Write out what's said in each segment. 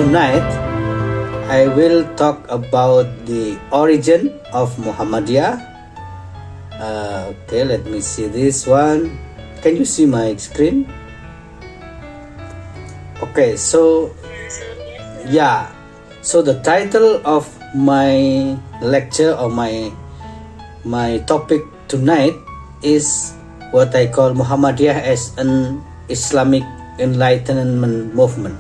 tonight I will talk about the origin of Muhammadiyah. Okay, let me see this one. Can you see my screen? Okay, so yeah, so the title of my lecture or my topic tonight is what I call Muhammadiyah as an Islamic Enlightenment Movement.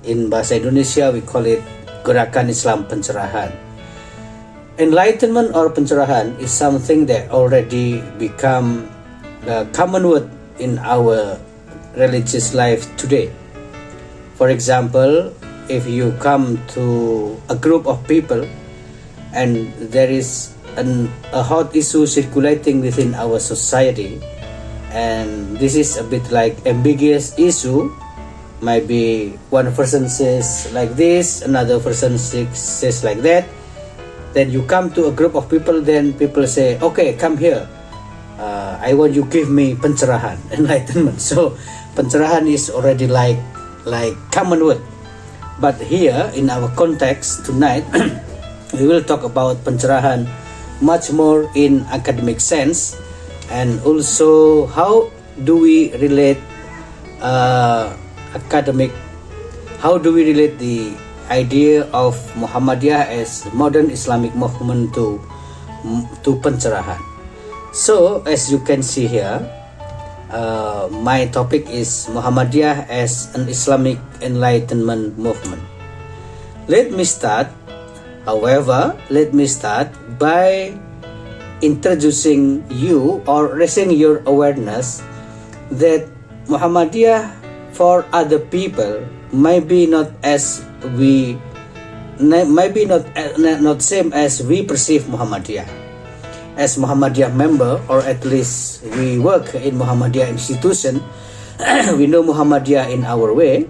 In bahasa Indonesia we call it Gerakan Islam Pencerahan. Enlightenment or pencerahan is something that already become the common word in our religious life today. For example, if you come to a group of people and there is a hot issue circulating within our society, and this is a bit like ambiguous issue, maybe one person says like this, another person says like that, then you come to a group of people, then people say, okay, come here, I want you give me pencerahan, enlightenment. So pencerahan is already like common word. But here in our context tonight we will talk about pencerahan much more in academic sense, and also how do we relate how do we relate the idea of Muhammadiyah as modern Islamic movement to pencerahan. So as you can see here, my topic is Muhammadiyah as an Islamic Enlightenment movement. Let me start by introducing you or raising your awareness that Muhammadiyah for other people maybe not same as we perceive Muhammadiyah. As Muhammadiyah member, or at least we work in Muhammadiyah institution, we know Muhammadiyah in our way,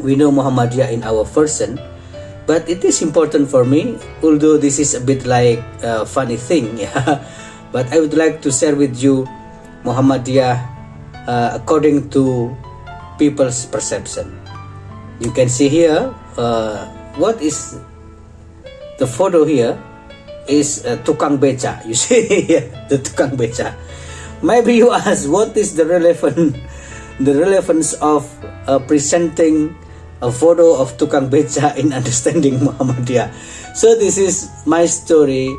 we know Muhammadiyah in our person. But it is important for me, although this is a bit like a funny thing, yeah. But I would like to share with you Muhammadiyah according to people's perception. You can see here, what is the photo here is tukang beca. You see here, the tukang beca. Maybe you ask, what is the relevance of presenting a photo of tukang beca in understanding Muhammadiyah? So this is my story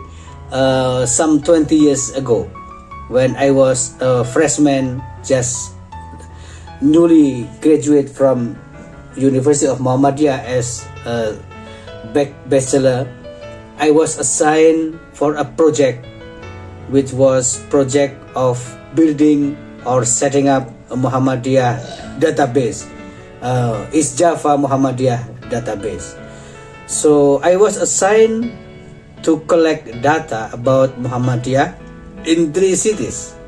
some 20 years ago when I was a freshman, just newly graduate from University of Muhammadiyah as a bachelor. I was assigned for a project which was project of building or setting up a Muhammadiyah database, East Java Muhammadiyah database. So I was assigned to collect data about Muhammadiyah in 3 cities.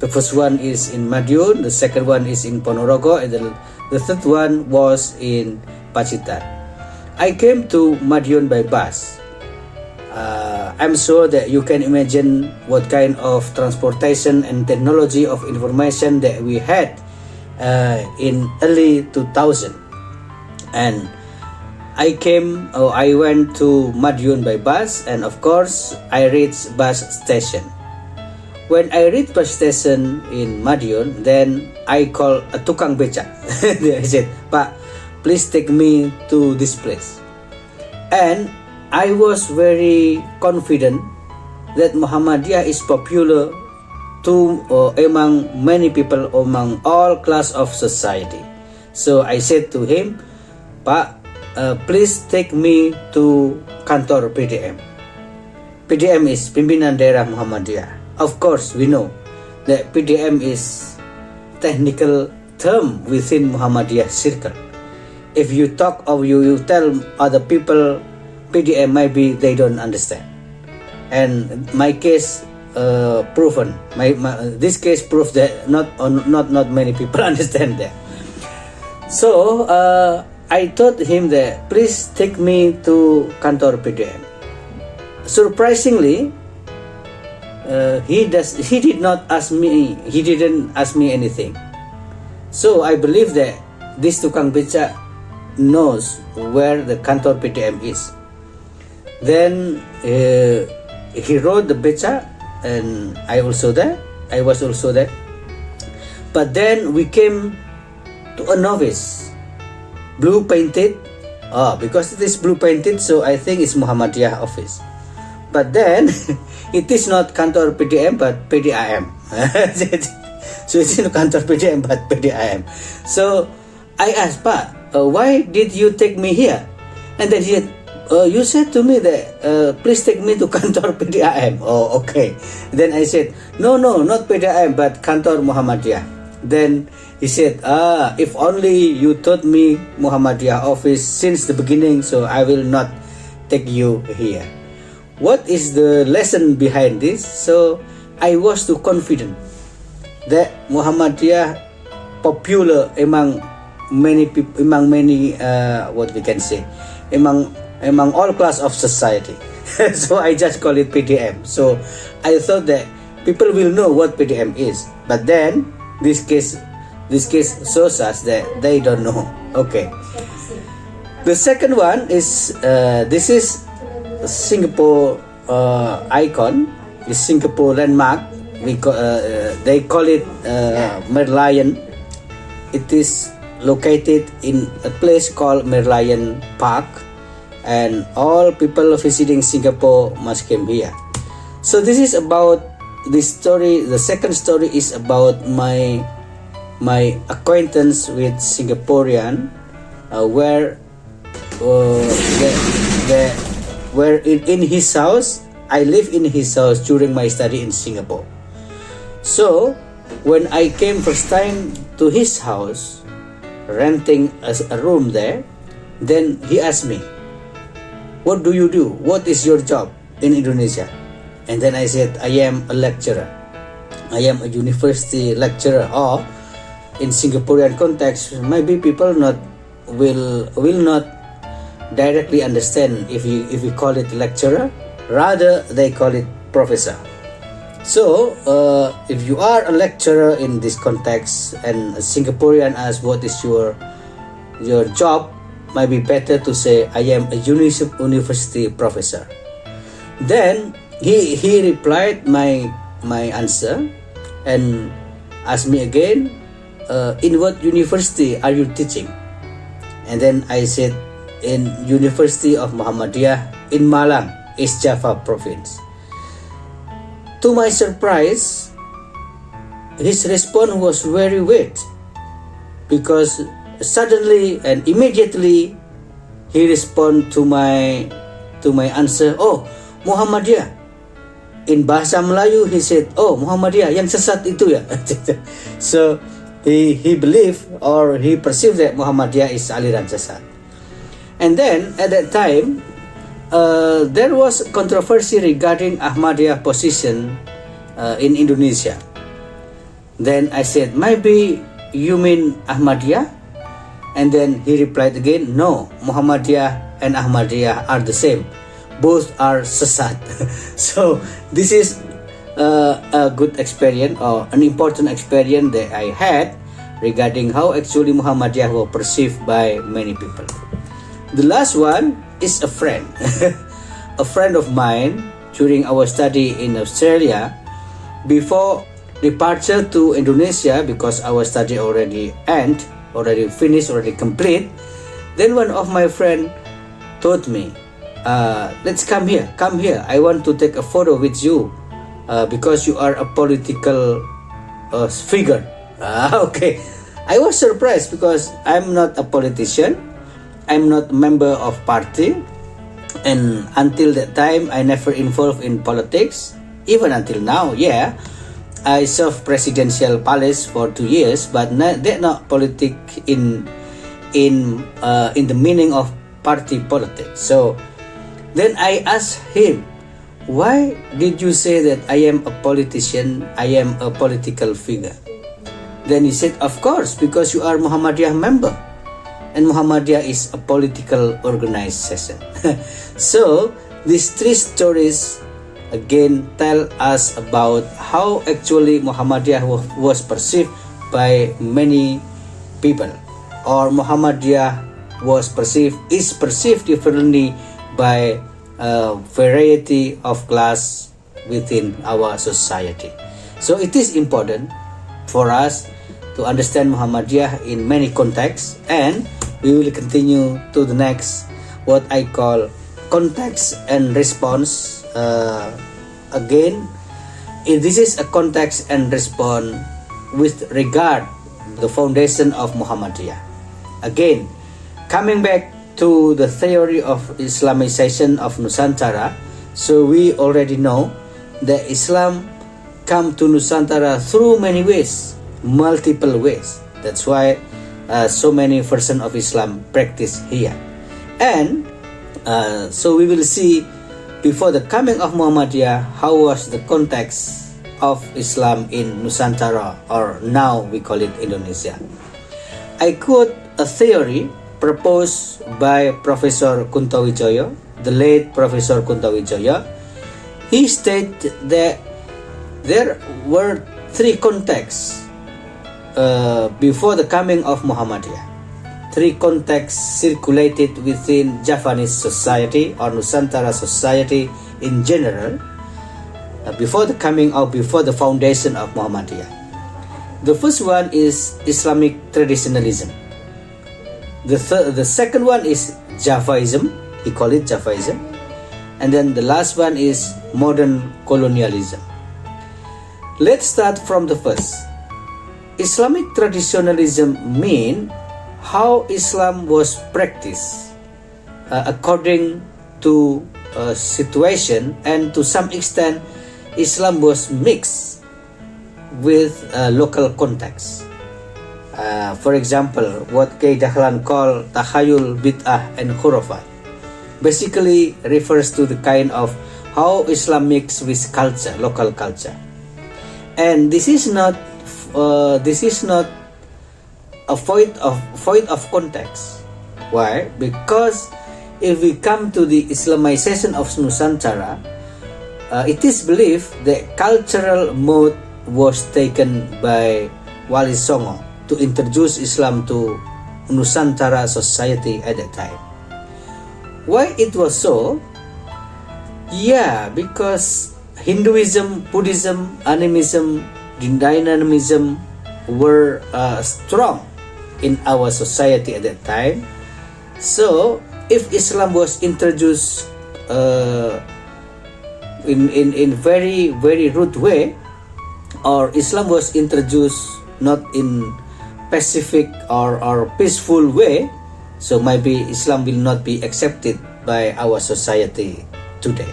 The first one is in Madiun, the second one is in Ponorogo, and the third one was in Pacitan. I came to Madiun by bus. I'm sure that you can imagine what kind of transportation and technology of information that we had in early 2000. And I went to Madiun by bus, and of course I reached bus station. When I reached bus station in Madiun, then I called a tukang beca. I said, "Pak, please take me to this place." And I was very confident that Muhammadiyah is popular among many people, among all class of society. So I said to him, "Pak, please take me to Kantor PDM." PDM is Pimpinan Daerah Muhammadiyah. Of course, we know that PDM is technical term within Muhammadiyah circle. If you talk or you tell other people PDM, maybe they don't understand. And my case proven. This case proves that not many people understand that. So I told him that please take me to Kantor PDM. Surprisingly, he didn't ask me anything. So I believe that this tukang beca knows where the Kantor PTM is. Then he wrote the beca, and I was also there. But then we came to a novice, blue painted. Because it is blue painted, so I think it's Muhammadiyah office. But then it is not Kantor PDM but PDIM. So it's not Kantor PDM but PDIM. So I asked, Pak, why did you take me here? And then he said, you said to me that please take me to Kantor PDIM. Oh, okay. Then I said, no, not PDIM but Kantor Muhammadiyah. Then he said, if only you taught me Muhammadiyah office since the beginning, so I will not take you here. What is the lesson behind this? So I was too confident that Muhammadiyah popular among many people, what we can say, among all class of society. So I just call it PDM. So I thought that people will know what PDM is, but then this case shows us that they don't know. Okay. The second one is this is Singapore icon, is Singapore landmark. They call it Merlion. It is located in a place called Merlion Park, and all people visiting Singapore must come here. So this is about this story. The second story is about my acquaintance with Singaporean, where in his house, I live in his house during my study in Singapore. So when I came first time to his house, renting a room there, then he asked me, what do you do? What is your job in Indonesia? And then I said, I am a lecturer. I am a university lecturer. Or in Singaporean context, maybe people will not directly understand if we call it lecturer. Rather, they call it professor. So, if you are a lecturer in this context and a Singaporean asks what is your job, might be better to say I am a university professor. Then he replied my answer and asked me again, in what university are you teaching? And then I said, in University of Muhammadiyah in Malang, East Java province. To my surprise, his response was very weird, because suddenly and immediately he responded to my answer, oh, Muhammadiyah. In bahasa Melayu, he said, oh, Muhammadiyah, yang sesat itu ya. So he believed or he perceived that Muhammadiyah is aliran sesat. And then at that time, there was controversy regarding Ahmadiyah position in Indonesia. Then I said, maybe you mean Ahmadiyah? And then he replied again, no, Muhammadiyah and Ahmadiyah are the same. Both are sesat. So this is a good experience or an important experience that I had regarding how actually Muhammadiyah was perceived by many people. The last one is a friend. A friend of mine during our study in Australia, before departure to Indonesia, because our study already finished, already complete. Then one of my friend told me, let's come here. I want to take a photo with you because you are a political figure. Okay. I was surprised because I'm not a politician. I'm not a member of party. And until that time, I never involved in politics. Even until now, yeah. I served presidential palace for 2 years, but they're not politic in the meaning of party politics. So then I asked him, why did you say that I am a politician, I am a political figure? Then he said, of course, because you are Muhammadiyah member. And Muhammadiyah is a political organization. So these three stories again tell us about how actually Muhammadiyah was perceived by many people, or Muhammadiyah is perceived differently by a variety of class within our society. So it is important for us to understand Muhammadiyah in many contexts, and we will continue to the next, what I call context and response. Again, this is a context and response with regard the foundation of Muhammadiyah. Again, coming back to the theory of Islamization of Nusantara, so we already know that Islam come to Nusantara through many ways, multiple ways. That's why so many versions of Islam practice here. And so we will see before the coming of Muhammadiyah, how was the context of Islam in Nusantara, or now we call it Indonesia. I quote a theory proposed by Professor Kuntawijoyo, the late Professor Kuntawijoyo. He stated that there were three contexts before the coming of Muhammadiyah. Three contexts circulated within Javanese society or Nusantara society in general before the coming or before the foundation of Muhammadiyah. The first one is Islamic traditionalism. The second one is Javaism. He called it Javaism. And then the last one is modern colonialism. Let's start from the first. Islamic traditionalism means how Islam was practiced according to a situation, and to some extent Islam was mixed with local context. For example, what K. Dahlan called Tahayul, Bid'ah, and Khurafat basically refers to the kind of how Islam mixed with culture, local culture. And this is not a void of context. Why? Because if we come to the Islamization of Nusantara, it is believed that cultural mode was taken by Wali Songo to introduce Islam to Nusantara society at that time. Why it was so? Yeah, because Hinduism, Buddhism, animism, dynamism were strong in our society at that time. So if Islam was introduced in very very rude way, or Islam was introduced not in pacific or peaceful way, so maybe Islam will not be accepted by our society today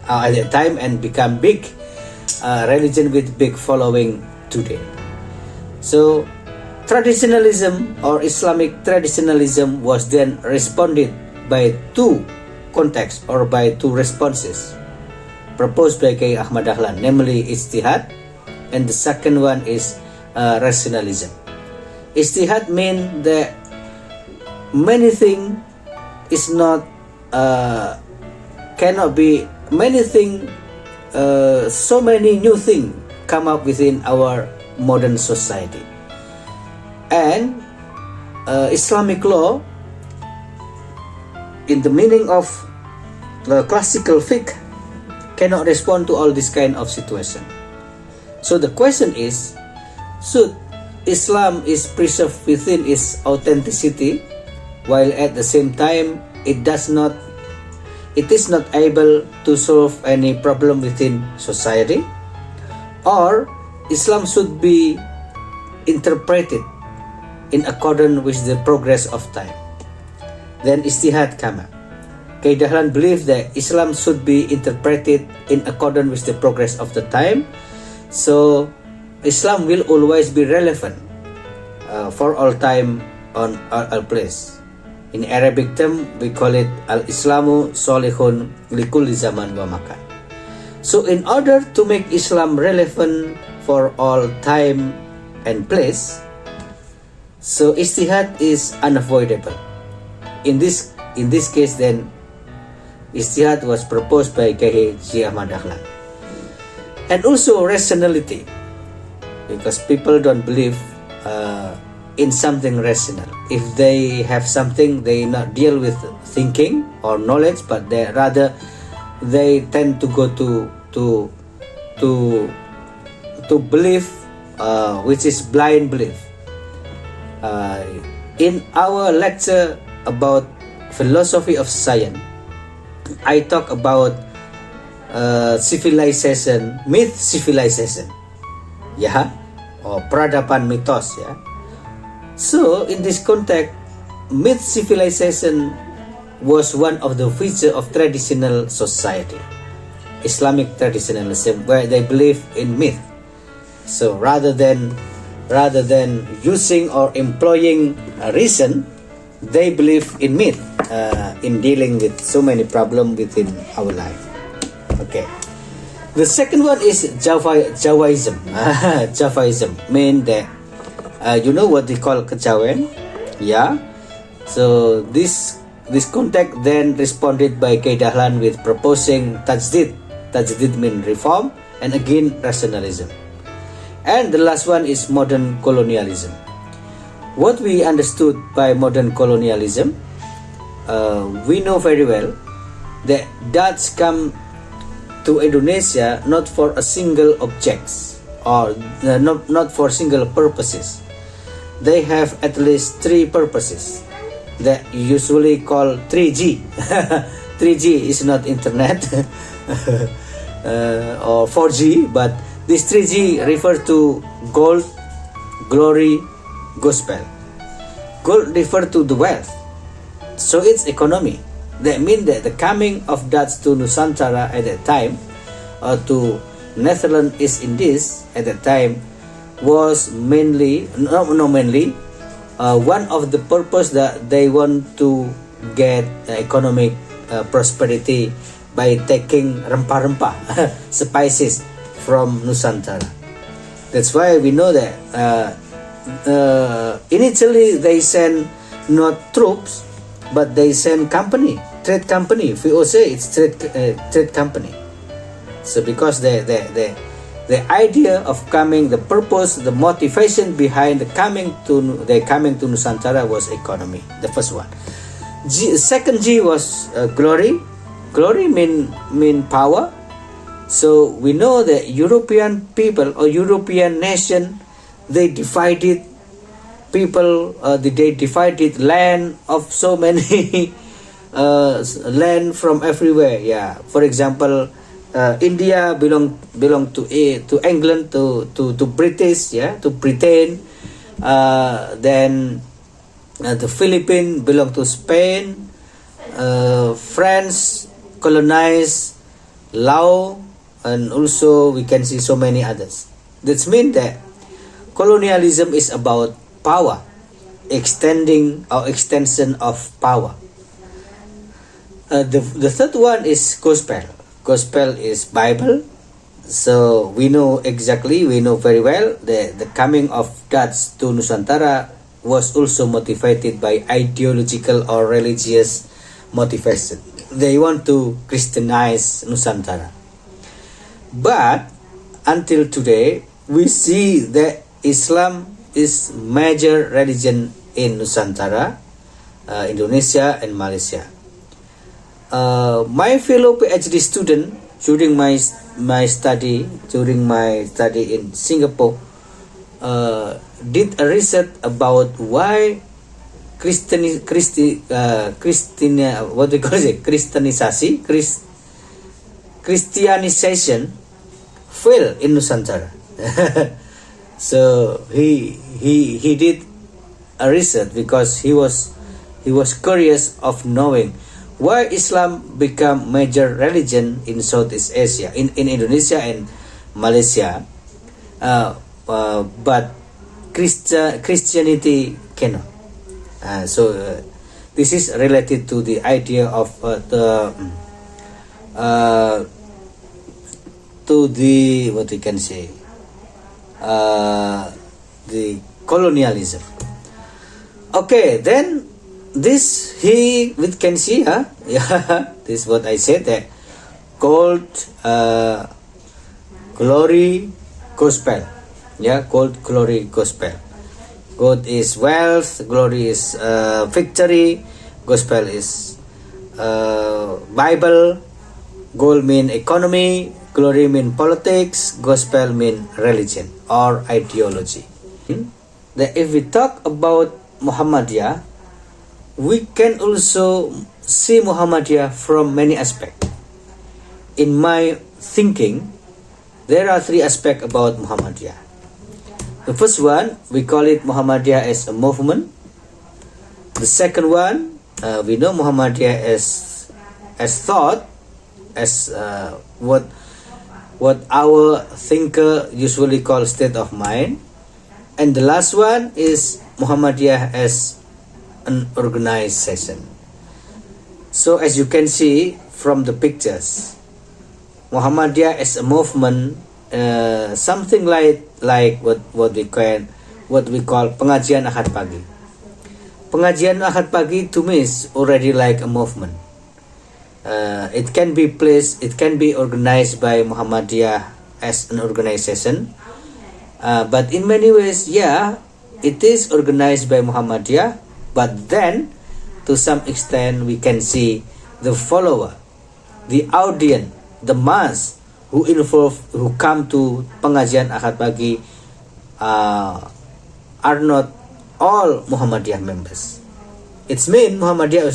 at that time and become big religion with big following today. So traditionalism or Islamic traditionalism was then responded by two contexts or by two responses proposed by K. Ahmad Dahlan, namely Ijtihad, and the second one is rationalism. Ijtihad means that many things is not cannot be many things, so many new things come up within our modern society, and Islamic law in the meaning of the classical fiqh cannot respond to all this kind of situation. So the question is, should Islam is preserved within its authenticity, while at the same time it is not able to solve any problem within society, or Islam should be interpreted in accordance with the progress of time? Then Ijtihad come up. K. Dahlan believed that Islam should be interpreted in accordance with the progress of the time, so Islam will always be relevant for all time on all place. In Arabic term, we call it Al-Islamu Solihun Likulli Zaman wa Makan. So in order to make Islam relevant for all time and place, so Ijtihad is unavoidable. In this case, then Ijtihad was proposed by K. Ahmad Dahlan. And also rationality, because people don't believe in something rational. If they have something, they not deal with thinking or knowledge, but they tend to go to belief, which is blind belief. In our lecture about philosophy of science, I talk about civilization, myth civilization, yeah, or peradaban mitos, yeah. So in this context, myth civilization was one of the features of traditional society, Islamic traditionalism, where they believe in myth. So rather than using or employing reason, they believe in myth in dealing with so many problems within our life. Okay. The second one is Jawaism. Jawaism mean that you know what they call kejawen, yeah. So this contact then responded by K. Dahlan with proposing tajdid. Tajdid mean reform, and again rationalism. And the last one is modern colonialism. What we understood by modern colonialism, we know very well that Dutch come to Indonesia not for a single objects, or not for single purposes. They have at least three purposes that usually call 3G. 3G is not internet or 4G, but this 3G refers to gold, glory, gospel. Gold refers to the wealth, so it's economy. That means that the coming of Dutch to Nusantara at that time, or to Netherlands East Indies at that time, was mainly one of the purpose that they want to get economic prosperity by taking rempah-rempah spices from Nusantara. That's why we know that initially they send not troops, but they send trade company. VOC, it's trade company. So because the idea of coming, the purpose, the motivation behind the coming to Nusantara was economy. The first one. Second G was glory. Glory mean power. So we know that European people or European nation, they divided people. They divided land of so many land from everywhere. Yeah. For example, India belong to England, to British, yeah, to Britain. Then the Philippines belong to Spain. France colonized Laos, and also we can see so many others. That means that colonialism is about power, extension of power. The third one is gospel. Gospel is Bible. So we know very well that the coming of Dutch to Nusantara was also motivated by ideological or religious motivation. They want to Christianize Nusantara. But until today, we see that Islam is major religion in Nusantara, Indonesia and Malaysia. My fellow PhD student during my study in Singapore did a research about why Christianization failed in Nusantara. So he did a research because he was curious of knowing why Islam become major religion in Southeast Asia, in Indonesia and Malaysia, but Christianity cannot. So this is related to the idea of what we can say, the colonialism. Okay, then this we can see, yeah, this is what I said, that gold, glory, gospel, yeah, gold, glory, gospel. God is wealth, glory is victory, gospel is Bible, gold mean economy, glory mean politics, gospel mean religion or ideology. That if we talk about Muhammadiyah, we can also see Muhammadiyah from many aspects. In my thinking, there are three aspects about Muhammadiyah. The first one, we call it Muhammadiyah as a movement. The second one, we know Muhammadiyah as thought, as what our thinker usually call state of mind. And the last one is Muhammadiyah as an organization. So as you can see from the pictures, Muhammadiyah as a movement, something like what we call pengajian Ahad pagi. Pengajian Ahad pagi to me is already like a movement. It can be placed, it can be organized by Muhammadiyah as an organization. But in many ways, yeah, it is organized by Muhammadiyah, but then to some extent we can see the follower, the audience, the mass who come to pengajian Ahad pagi are not all Muhammadiyah members. It's mean Muhammadiyah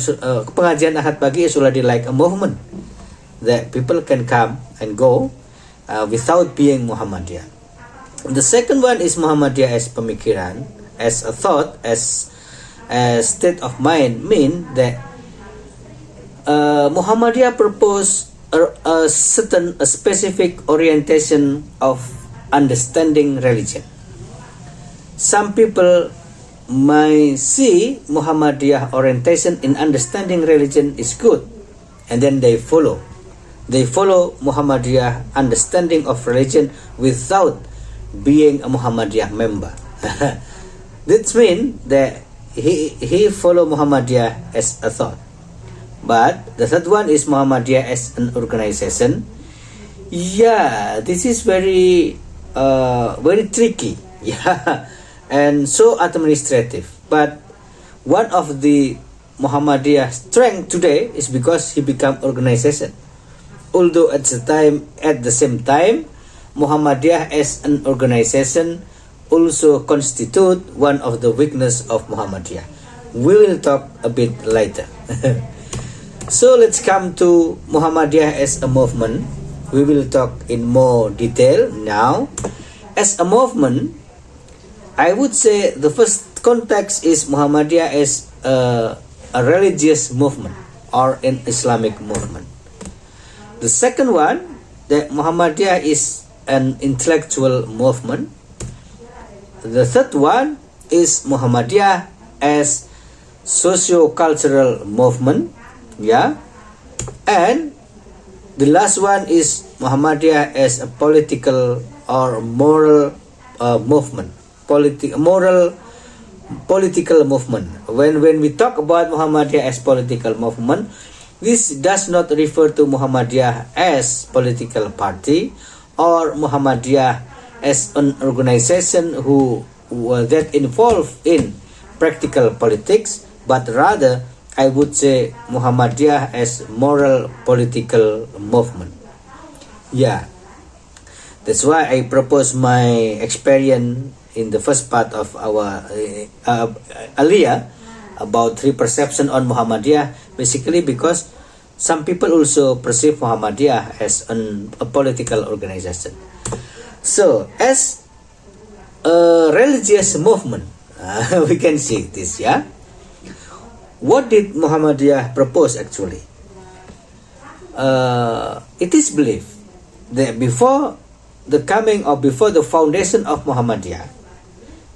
pengajian Ahad pagi is already like a movement that people can come and go without being Muhammadiyah. The second one is Muhammadiyah as pemikiran, as a thought, as a state of mind, mean that Muhammadiyah propose a specific orientation of understanding religion. Some people may see Muhammadiyah orientation in understanding religion is good, and then they follow Muhammadiyah understanding of religion without being a Muhammadiyah member. This means that he follow Muhammadiyah as a thought. But the third one is Muhammadiyah as an organization. Yeah, this is very tricky. Yeah, and so administrative. But one of the Muhammadiyah strength today is because he become organization. Although at the same time, Muhammadiyah as an organization also constitute one of the weakness of Muhammadiyah. We will talk a bit later. So let's come to Muhammadiyah as a movement. We will talk in more detail now. As a movement, I would say the first context is Muhammadiyah as a religious movement or an Islamic movement. The second one, that Muhammadiyah is an intellectual movement. The third one is Muhammadiyah as socio-cultural movement. Yeah, and the last one is Muhammadiyah as a political or moral movement. Political movement. When we talk about Muhammadiyah as political movement, this does not refer to Muhammadiyah as political party or Muhammadiyah as an organization who that involved in practical politics, but rather I would say Muhammadiyah as moral political movement. Yeah, that's why I propose my experience in the first part of our aliyah about three perception on Muhammadiyah, basically because some people also perceive Muhammadiyah as a political organization. So as a religious movement, we can see this, yeah. What did Muhammadiyah propose actually? It is believed that before the foundation of Muhammadiyah,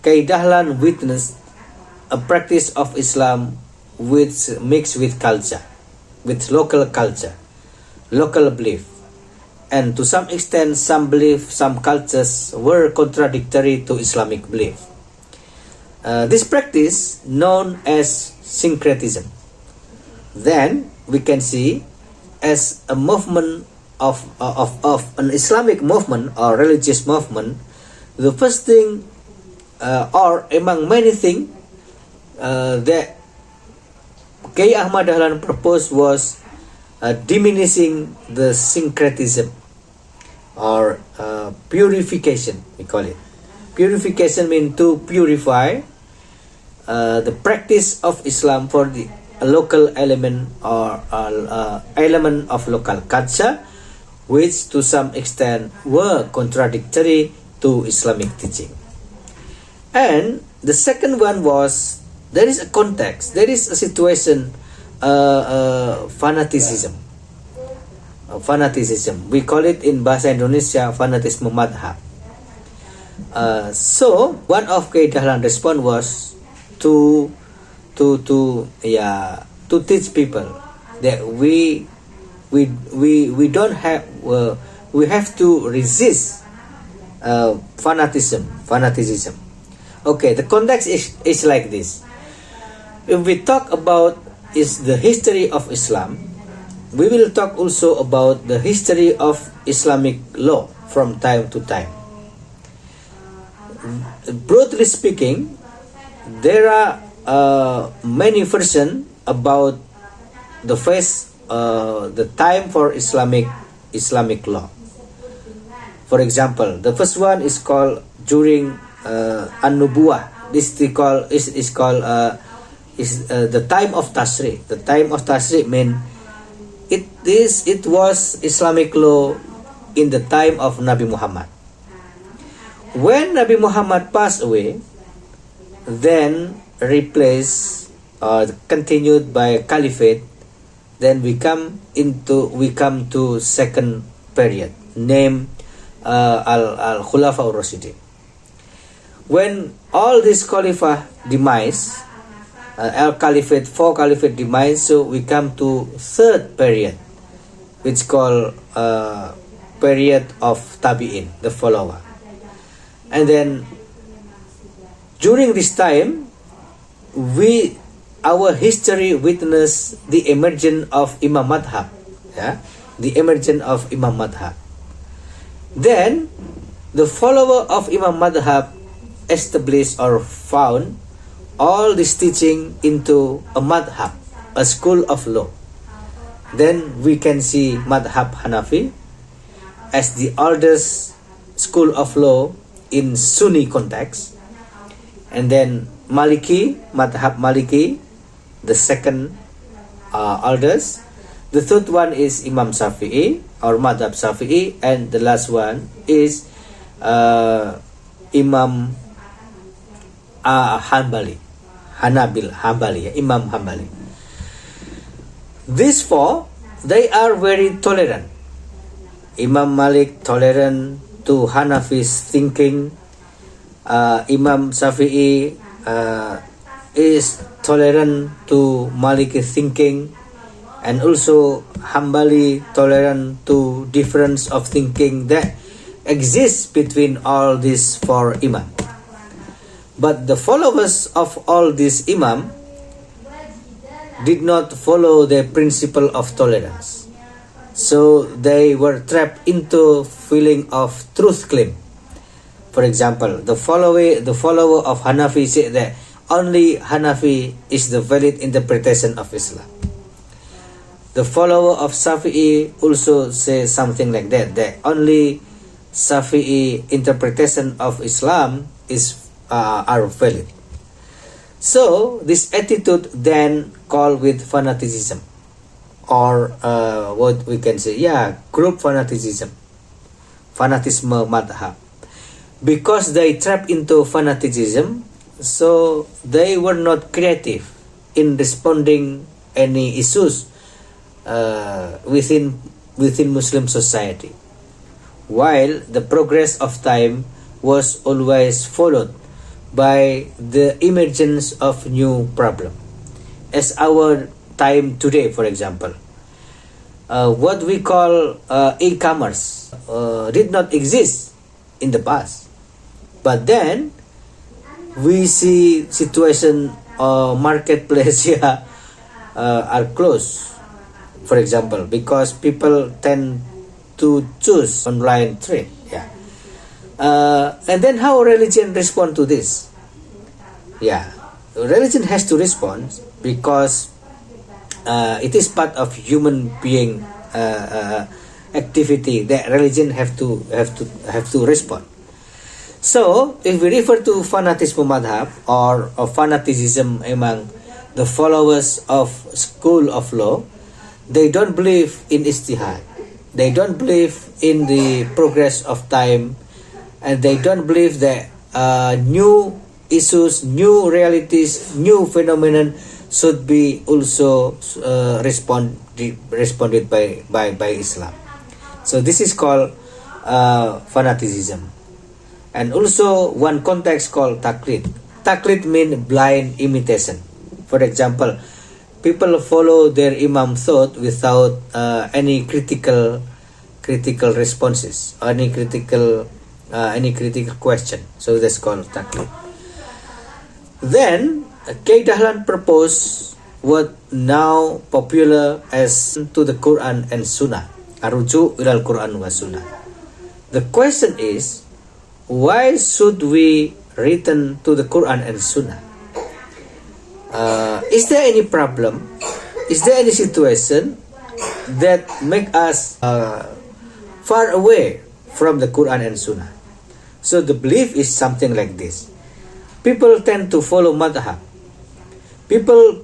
Dahlan witnessed a practice of Islam which mixed with culture, with local culture, local belief, and to some extent some belief, some cultures were contradictory to Islamic belief. This practice known as syncretism, then we can see as a movement of an Islamic movement or religious movement. The first thing or among many things that Kiai Ahmad Dahlan proposed was diminishing the syncretism or purification, we call it. Purification means to purify the practice of Islam for the local element or element of local culture, which to some extent were contradictory to Islamic teaching. And the second one was, there is a context, there is a situation, fanaticism. Fanaticism. We call it in Bahasa Indonesia fanatisme madhab. So one of Kiai Dahlan response was to teach people that we don't have we have to resist fanaticism. Okay, the context is like this. If we talk about is the history of Islam, we will talk also about the history of Islamic law from time to time. Broadly speaking, there are many versions about the time for Islamic law. For example, the first one is called during An-Nubuwah. This is called the time of Tashri'. The time of Tashri' means it was Islamic law in the time of Nabi Muhammad. When Nabi Muhammad passed away, then replaced or continued by Caliphate, then we come to second period named Al-Khulafa Ar-Rashidin. When all this Khalifa demise, four Caliphate demise, so we come to third period, which called period of Tabi'in, the follower. And then during this time, our history witnessed the emergence of Imam Madhab. The emergence of Imam Madhab. Then the follower of Imam Madhab established or found all this teaching into a madhab, a school of law. Then we can see Madhab Hanafi as the oldest school of law in Sunni context, and then Maliki, Madhab Maliki, the second oldest. The third one is Imam Shafi'i or Madhab Shafi'i, and the last one is Imam Hanbali. Imam Hanbali. These four, they are very tolerant. Imam Malik tolerant to Hanafi's thinking. Imam Shafi'i is tolerant to Maliki thinking, and also Hanbali tolerant to difference of thinking that exists between all these four imam. But the followers of all these imam did not follow the principle of tolerance. So they were trapped into feeling of truth claim. For example, the follower of Hanafi said that only Hanafi is the valid interpretation of Islam. The follower of Shafi'i also says something like that only Shafi'i interpretation of Islam are valid. So this attitude then called with fanaticism, or what we can say, group fanaticism, fanatisme madhab. Because they trapped into fanaticism, so they were not creative in responding any issues within Muslim society, while the progress of time was always followed by the emergence of new problem. As our time today, for example, what we call e-commerce did not exist in the past, but then we see situation marketplace are closed, for example, because people tend to choose online trade. And then how religion respond to this? Yeah, religion has to respond because it is part of human being activity that religion have to respond. So if we refer to fanatism madhab or fanaticism among the followers of school of law, they don't believe in ijtihad, they don't believe in the progress of time, and they don't believe that new issues, new realities, new phenomenon should be also responded by Islam. So this is called fanaticism. And also one context called taklid. Taklid means blind imitation. For example, people follow their imam thought without any critical responses, any critical question. So that's called taklid. Then K. Dahlan proposed what now popular as to the Quran and Sunnah, aruju ilal Quran wa Sunnah. The question is, why should we return to the Quran and Sunnah? Is there any problem? Is there any situation that make us far away from the Quran and Sunnah? So the belief is something like this. People tend to follow madhab. People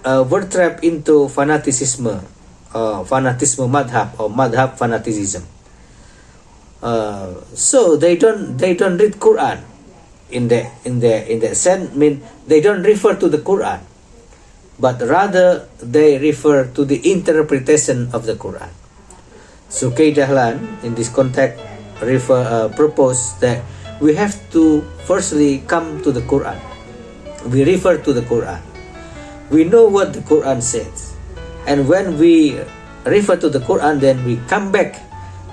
were trapped into fanaticism madhab or madhab fanaticism. So they don't read Quran in the sense, mean they don't refer to the Quran, but rather they refer to the interpretation of the Quran. So K. Dahlan in this context proposed that we have to firstly come to the Quran. We refer to the Quran. We know what the Quran says, and when we refer to the Quran, then we come back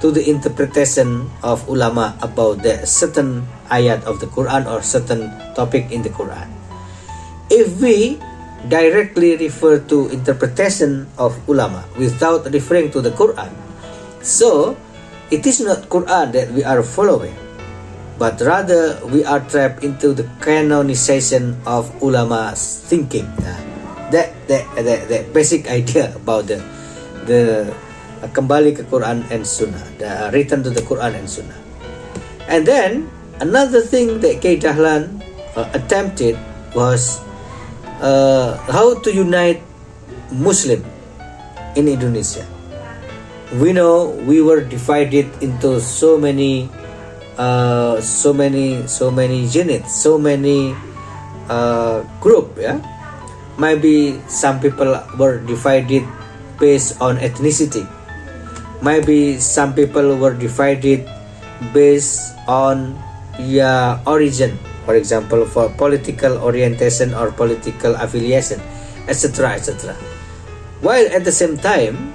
to the interpretation of ulama about the certain ayat of the Quran or certain topic in the Quran. If we directly refer to interpretation of ulama without referring to the Quran, so it is not Quran that we are following, but rather we are trapped into the canonization of ulama's thinking. That basic idea about the kembali ke Quran and Sunnah, the return to the Quran and Sunnah. And then another thing that K. Dahlan attempted was how to unite Muslim in Indonesia. We know we were divided into so many units, so many group. Yeah, maybe some people were divided based on ethnicity. Maybe some people were divided based on origin, for example, for political orientation or political affiliation, etc., etc. While at the same time,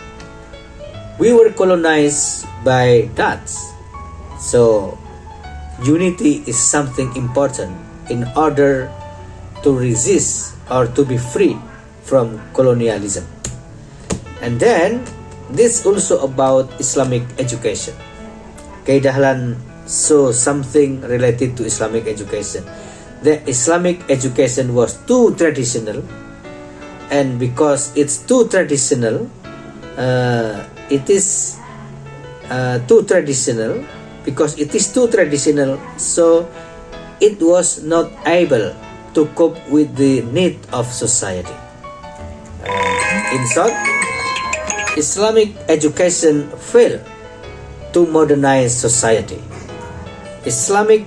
we were colonized by Dutch. So unity is something important in order to resist or to be free from colonialism. And then this also about Islamic education. K. Dahlan saw something related to Islamic education. The Islamic education was too traditional, and because it's too traditional, so it was not able to cope with the need of society. In short, Islamic education failed to modernize society. Islamic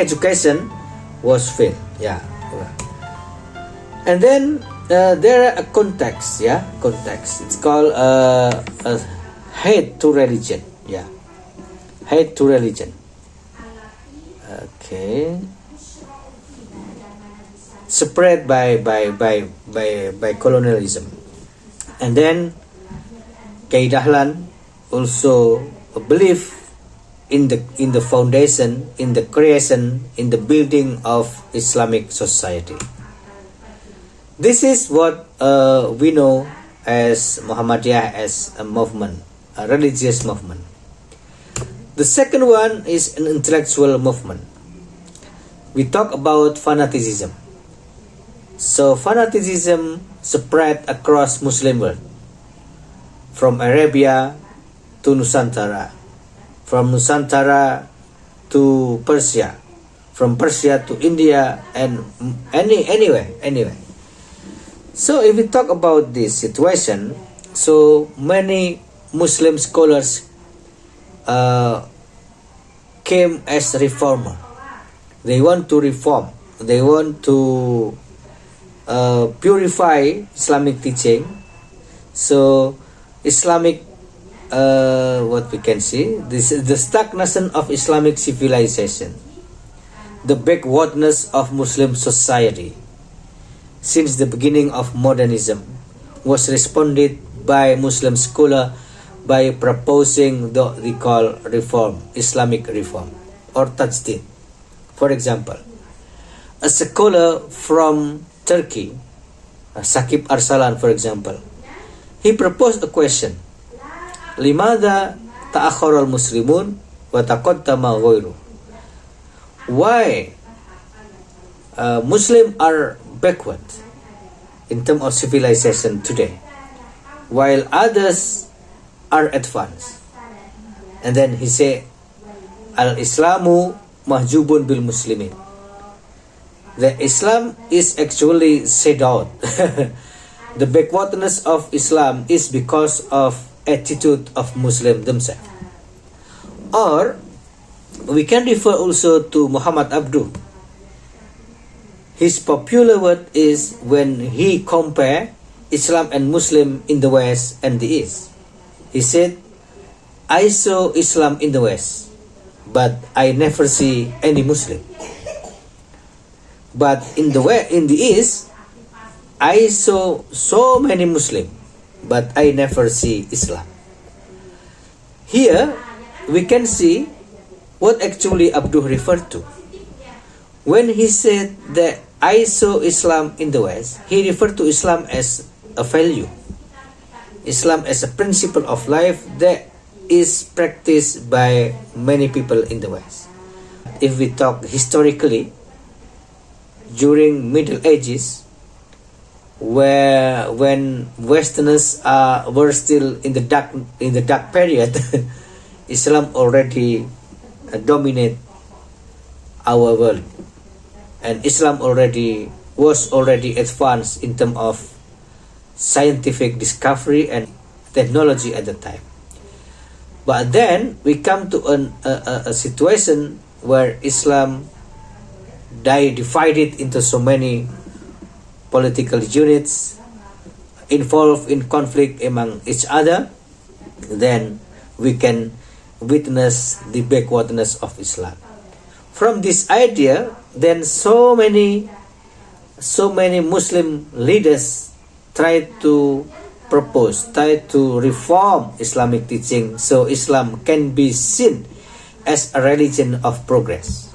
education was failed. Yeah. And then there are a context. Yeah, context. It's called hate to religion. Yeah, hate to religion. Okay. Spread by colonialism. And then K. Dahlan also believe in the foundation, in the creation, in the building of Islamic society. This is what we know as Muhammadiyah, as a movement, a religious movement. The second one is an intellectual movement. we talk about fanaticism. So fanaticism spread across Muslim world, from Arabia to Nusantara, from Nusantara to Persia, from Persia to India, and anywhere. So if we talk about this situation, so many Muslim scholars came as reformer. They want to reform. They want to purify Islamic teaching. So Islamic, what we can see, this is the stagnation of Islamic civilization, the backwardness of Muslim society since the beginning of modernism was responded by Muslim scholar by proposing the they call reform, Islamic reform or tajdid. For example, a scholar from Turkey, Sakib Arsalan for example, he proposed a question: Limada ta'akhkhara al-muslimun wa taqaddama ghairu? Why Muslims are backward in terms of civilization today, while others are advanced? And then he said, Al-Islamu mahjubun bil muslimin. The Islam is actually set out. The backwardness of Islam is because of attitude of Muslim themselves. Or we can refer also to Muhammad Abduh. His popular word is when he compare Islam and Muslim in the West and the East. He said, I saw Islam in the West, but I never see any Muslim. But in the East, I saw so many Muslim, but I never see Islam. Here, we can see what actually Abduh referred to. When he said that I saw Islam in the West, he referred to Islam as a value, Islam as a principle of life that is practiced by many people in the West. If we talk historically, during Middle Ages, when Westerners were still in the dark period, Islam already dominate our world, and Islam was already advanced in terms of scientific discovery and technology at the time. But then we come to a situation where Islam divided into so many political units, involved in conflict among each other. Then we can witness the backwardness of Islam. From this idea, then so many Muslim leaders try to reform Islamic teaching so Islam can be seen as a religion of progress.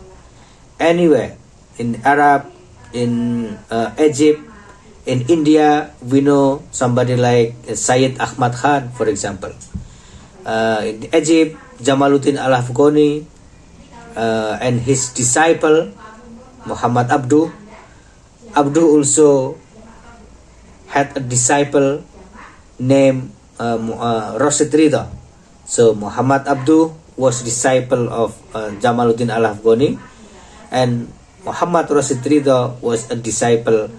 Anywhere in Arab, in Egypt, in India, we know somebody like Syed Ahmad Khan, for example. In Egypt, Jamaluddin Al-Afghani and his disciple Muhammad Abduh. Abduh also had a disciple named Rashid Ridha. So Muhammad Abduh was disciple of Jamaluddin Al-Afghani, and Muhammad Rashid Ridha was a disciple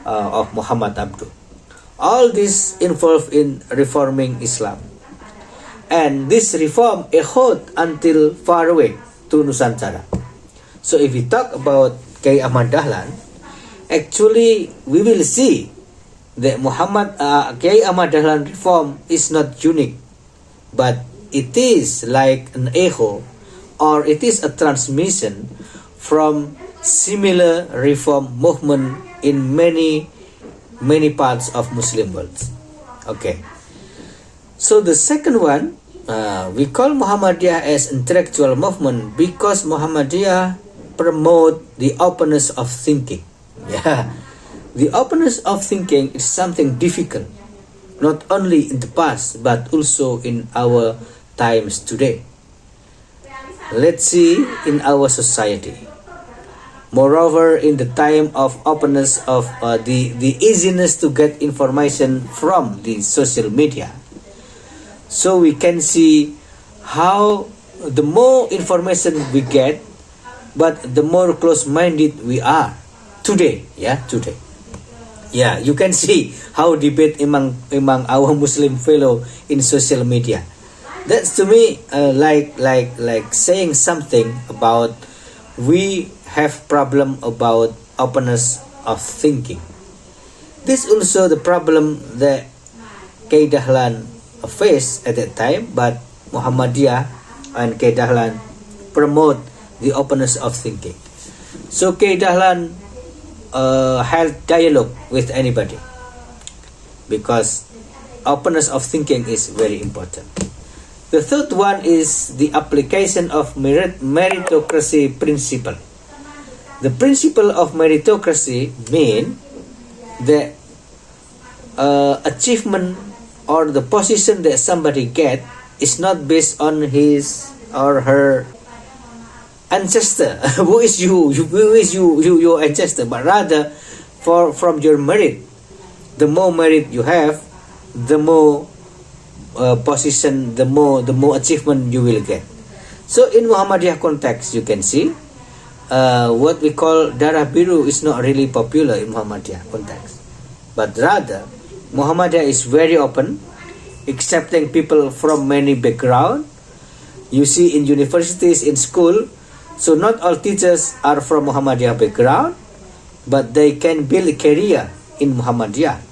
of Muhammad Abduh. All this involved in reforming Islam, and this reform echoed until far away to Nusantara. So if we talk about Kiai Ahmad Dahlan, actually we will see that Kiai Ahmad Dahlan reform is not unique, but it is like an echo, or it is a transmission from similar reform movement in many parts of Muslim world. Okay. So the second one, we call Muhammadiyah as intellectual movement because Muhammadiyah promote the openness of thinking. Yeah, the openness of thinking is something difficult, not only in the past but also in our times today. Let's see in our society. Moreover, in the time of openness of the easiness to get information from the social media, so we can see how the more information we get, but the more close-minded we are today. Today. You can see how debate among our Muslim fellow in social media. That's to me like saying something about we have problem about openness of thinking. This also the problem that K. Dahlan faced at that time, but Muhammadiyah and K. Dahlan promote the openness of thinking. So K. Dahlan held dialogue with anybody because openness of thinking is very important. The third one is the application of meritocracy principle. The principle of meritocracy mean the achievement or the position that somebody get is not based on his or her ancestor. Who is your ancestor, but rather from your merit. The more merit you have, the more position, the more achievement you will get. So in Muhammadiyah context, you can see what we call darah biru is not really popular in Muhammadiyah context, but rather Muhammadiyah is very open, accepting people from many background. You see in universities, in school, so not all teachers are from Muhammadiyah background, but they can build a career in Muhammadiyah.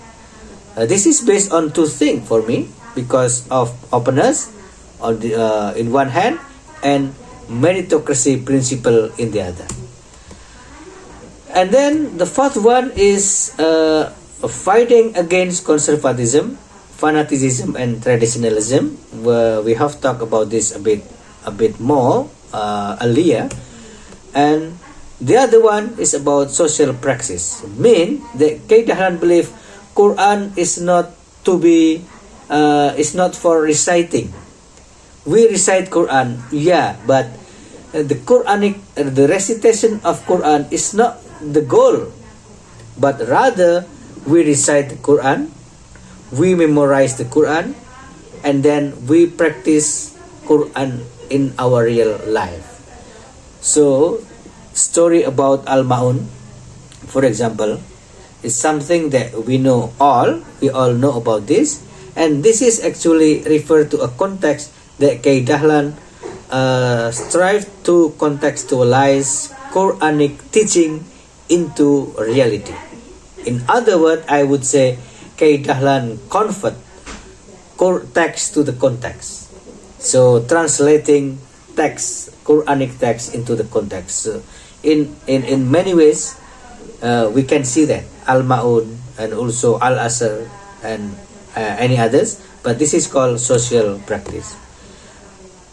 This is based on two things for me, because of openness on the in one hand and meritocracy principle in the other. And then the fourth one is fighting against conservatism, fanaticism, and traditionalism. We have talked about this a bit more earlier. And the other one is about social praxis. Mean that K. Dahlan believe Quran is not to be is not for reciting. We recite Quran, but the recitation of Quran is not the goal, but rather we recite the Quran, we memorize the Quran, and then we practice Quran in our real life. So, story about Al-Ma'un, for example, is something that we all know about this, and this is actually referred to a context that K. Dahlan strive to contextualize Quranic teaching into reality. In other words, I would say K. Dahlan convert text to the context. So translating text, Quranic text into the context. So in many ways, we can see that Al-Ma'un and also Al-Asr and any others, but this is called social practice.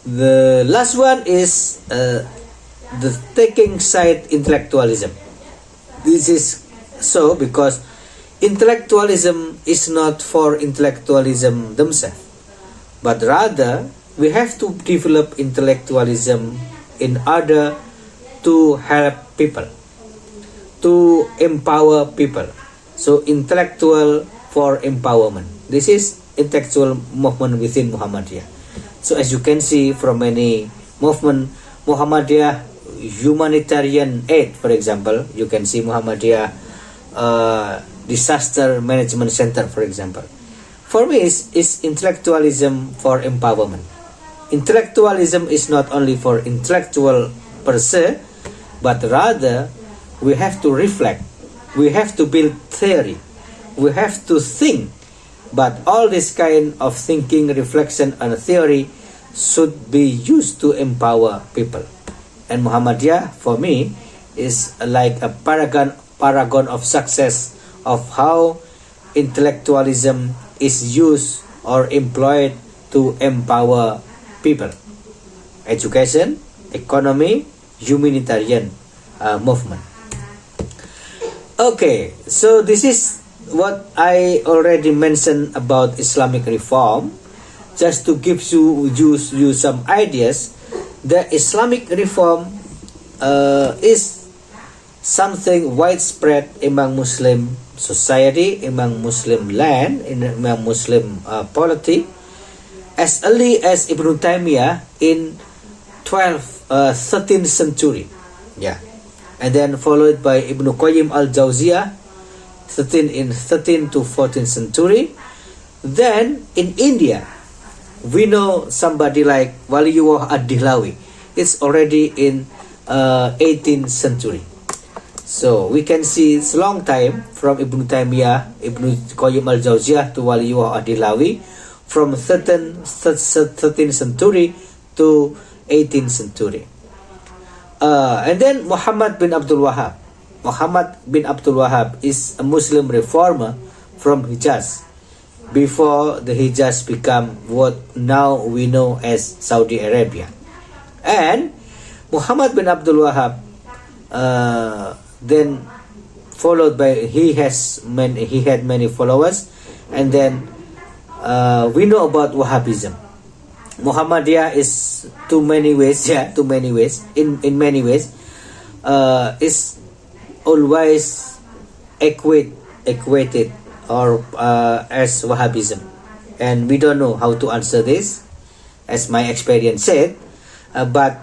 The last one is the taking side intellectualism. This is so because intellectualism is not for intellectualism themselves, but rather we have to develop intellectualism in order to help people, to empower people. So intellectual for empowerment. This is intellectual movement within Muhammadiyah. So as you can see from many movement, Muhammadiyah humanitarian aid, for example, you can see Muhammadiyah disaster management center, for example. For me, is intellectualism for empowerment. Intellectualism is not only for intellectual per se, but rather we have to reflect, we have to build theory, we have to think. But all this kind of thinking, reflection, and theory should be used to empower people. And Muhammadiyah, for me, is like a paragon of success of how intellectualism is used or employed to empower people. Education, economy, humanitarian movement. Okay, so this is what I already mentioned about Islamic reform. Just to give you some ideas, the Islamic reform is something widespread among Muslim society, among Muslim land, among Muslim polity, as early as Ibn Taymiyyah in 13th century. Yeah. And then followed by Ibn Qayyim al-Jawziyah, 13 to 14th century. Then in India, we know somebody like Waliullah ad-Dihlawi. It's already in 18th century. So we can see it's a long time from Ibn Taymiyyah, Ibn Qayyim al-Jawziyah to Waliullah ad-Dihlawi, from 13th century to 18th century. And then Muhammad bin Abdul Wahhab. Muhammad bin Abdul Wahhab is a Muslim reformer from Hijaz, before the Hijaz become what now we know as Saudi Arabia. And Muhammad bin Abdul Wahhab then followed by he had many followers, and then we know about Wahhabism. Muhammadiyah is in many ways is always equated or as Wahhabism, and we don't know how to answer this, as my experience said, but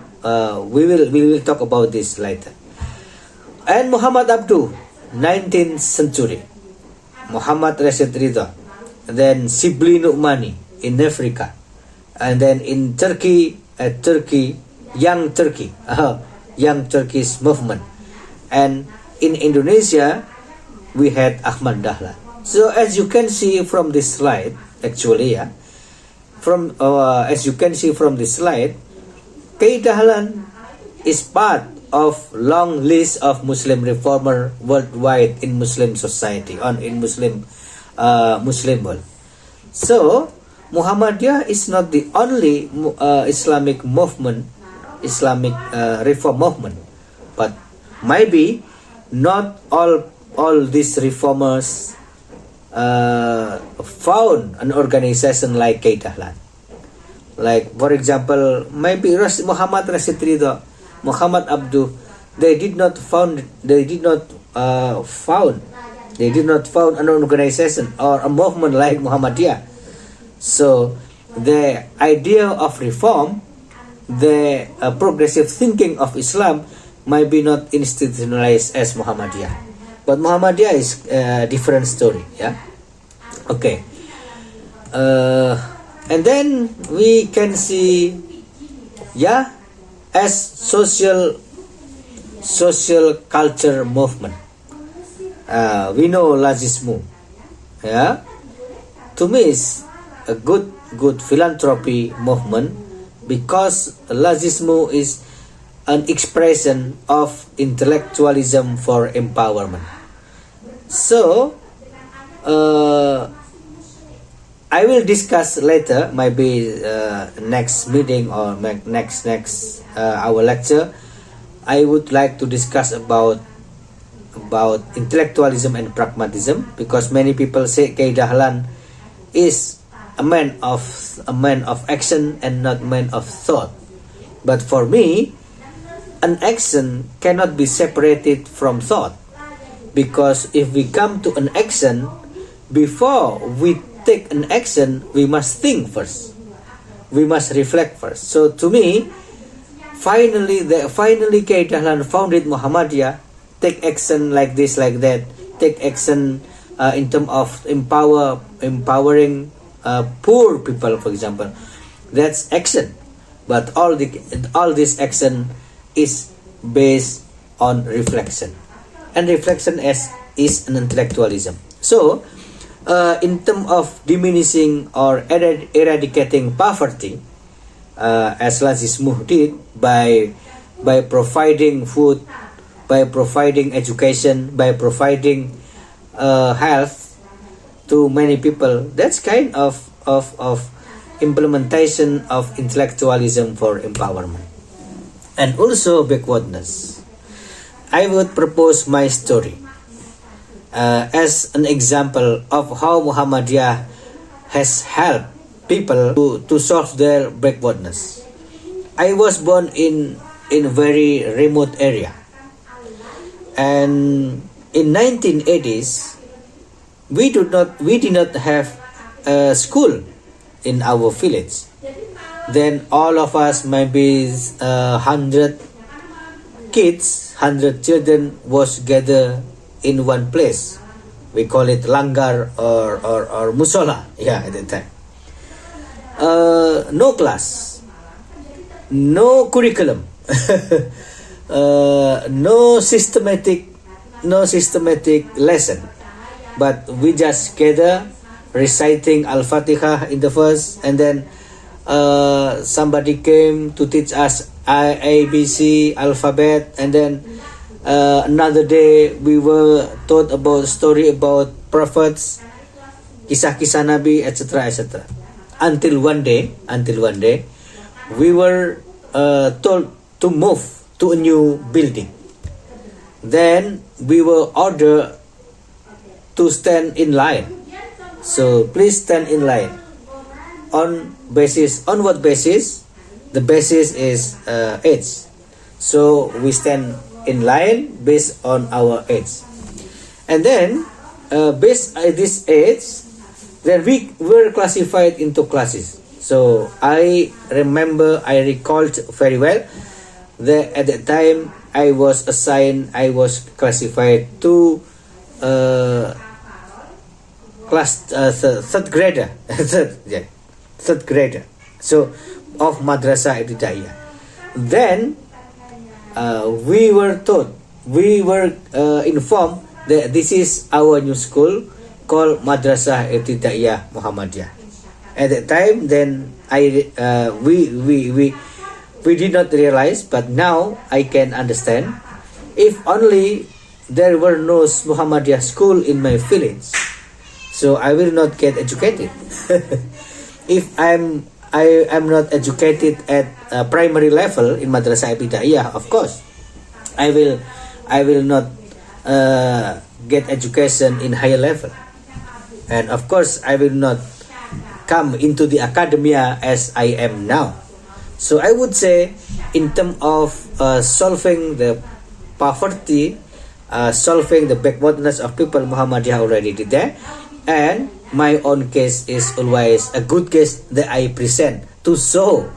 we will talk about this later. And Muhammad Abduh, 19th century, Muhammad Rashid Ridha, then Sibli Nu'mani in Africa, and then in Turkey, Young Turkish movement, and in Indonesia we had Ahmad Dahlan. So as you can see from this slide, actually, as you can see from this slide, K. Dahlan is part of long list of Muslim reformer worldwide in Muslim society, in Muslim world. So Muhammadiyah is not the only Islamic movement, Islamic reform movement, but maybe not all these reformers found an organization like K. Dahlan. Like, for example, maybe Muhammad Rashid Ridha, Muhammad Abduh, they did not found an organization or a movement like Muhammadiyah. So the idea of reform, the progressive thinking of Islam might be not institutionalized as Muhammadiyah, but Muhammadiyah is a different story. Yeah. Okay. And then we can see, as social culture movement. We know Lazismu. Yeah. To me, it's a good philanthropy movement, because Lazismu is an expression of intellectualism for empowerment. So I will discuss later, maybe next meeting or next our lecture. I would like to discuss about intellectualism and pragmatism, because many people say K. Dahlan is a man of action and not man of thought. But for me, an action cannot be separated from thought, because if we come to an action, before we take an action, we must think first, we must reflect first. So to me, finally K. Dahlan founded Muhammadiyah, take action like this, like that, take action in terms of empowering poor people, for example. That's action. But all this action is based on reflection, and reflection is an intellectualism. So in terms of diminishing or eradicating poverty, as Lazismu did by providing food, by providing education, by providing health to many people, that's kind of implementation of intellectualism for empowerment. And also backwardness. I would propose my story as an example of how Muhammadiyah has helped people to solve their backwardness. I was born in a very remote area, And in 1980s, we did not have a school in our village. Then all of us, maybe 100 kids, 100 children was gathered in one place. We call it langgar or musola, yeah, at that time. No class, no curriculum, no systematic lesson, but we just gather reciting Al-Fatihah in the first, and then somebody came to teach us A, B, C alphabet, and then another day we were taught about story about prophets, kisah-kisah Nabi, etc., etc. Until one day, we were told to move to a new building. Then we were ordered to stand in line. So please stand in line. On what basis? The basis is age. So we stand in line based on our age. And then based on this age, then we were classified into classes. So I recalled very well that at that time I was classified to third grader. Third grader. So of Madrasah Ibtidaiyah. Then we were informed that this is our new school called Madrasah Ibtidaiyah Muhammadiyah. At that time, then we did not realize, but now I can understand. If only there were no Muhammadiyah school in my village, so I will not get educated. If I am not educated at primary level in Madrasah Ibtidaiyah, of course, I will not get education in higher level, and of course I will not come into the academia as I am now. So I would say, in terms of solving the poverty, solving the backwardness of people, Muhammadiyah already did that, and my own case is always a good case that I present to show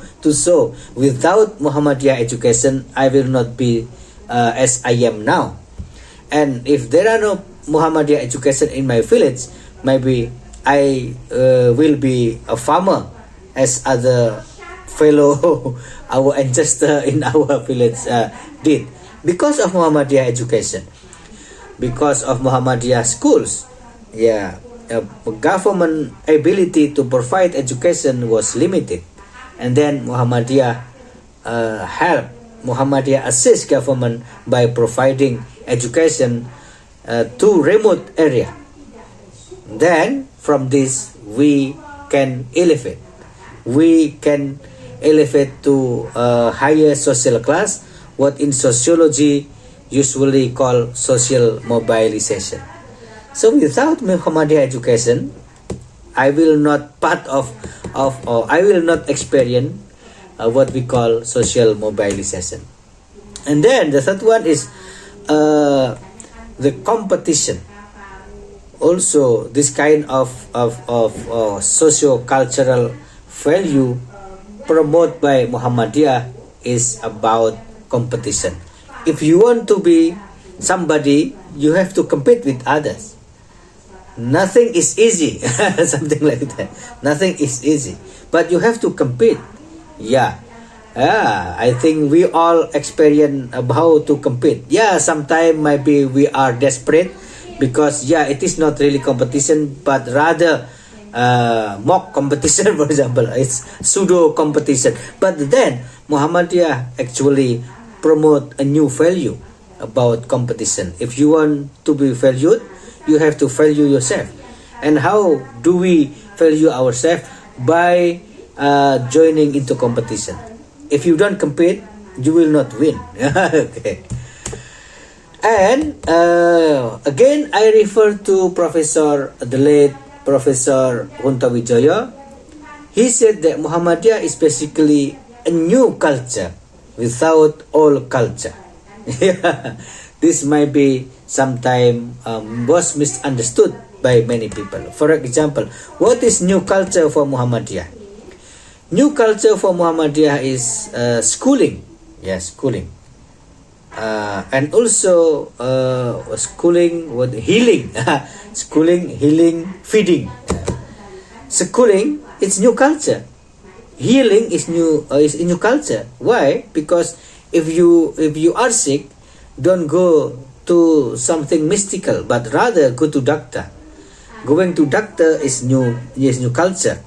without Muhammadiyah education I will not be as I am now. And if there are no Muhammadiyah education in my village, maybe I will be a farmer as other fellow our ancestor in our village did, because of Muhammadiyah education, because of Muhammadiyah schools. Yeah, government ability to provide education was limited, and then Muhammadiyah Muhammadiyah assist government by providing education to remote area. Then from this we can elevate to a higher social class, what in sociology usually called social mobilization. So without Muhammadiyah education, I will not I will not experience what we call social mobilization. And then the third one is the competition. Also, this kind of socio-cultural value promoted by Muhammadiyah is about competition. If you want to be somebody, you have to compete with others. Nothing is easy, something like that. Nothing is easy, but you have to compete. Yeah, I think we all experience how to compete. Yeah, sometimes maybe we are desperate because it is not really competition, but rather mock competition. For example, it's pseudo competition. But then Muhammadiyah actually promote a new value about competition. If you want to be valued, you have to value yourself. And how do we value ourselves? By joining into competition. If you don't compete, you will not win. Okay. And again, I refer to the late Professor Hunta Wijaya. He said that Muhammadiyah is basically a new culture without all culture. this might be sometime was misunderstood by many people. For example, what is new culture for Muhammadiyah? New culture for Muhammadiyah is schooling. Yes, schooling. And also schooling with healing. Schooling, healing, feeding. Schooling, it's new culture. Healing is new culture. Why? Because if you are sick, don't go to something mystical, but rather go to doctor. Going to doctor is new culture.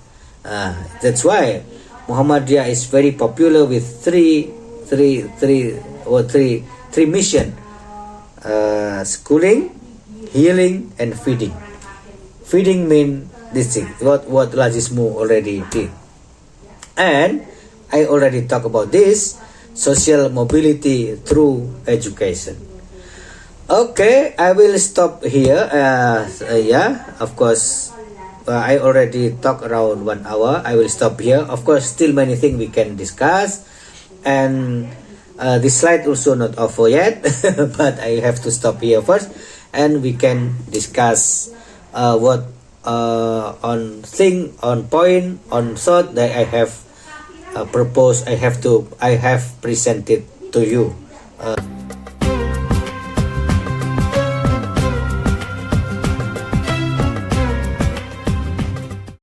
That's why Muhammadiyah is very popular with three mission: schooling, healing, and feeding. Feeding mean this thing. What Lazismu already did, and I already talked about this: social mobility through education. Okay, I will stop here. Of course, I already talked around 1 hour. I will stop here. Of course, still many things we can discuss, and this slide also not over yet, but I have to stop here first, and we can discuss what on point, on thought that I have proposed. I have presented to you.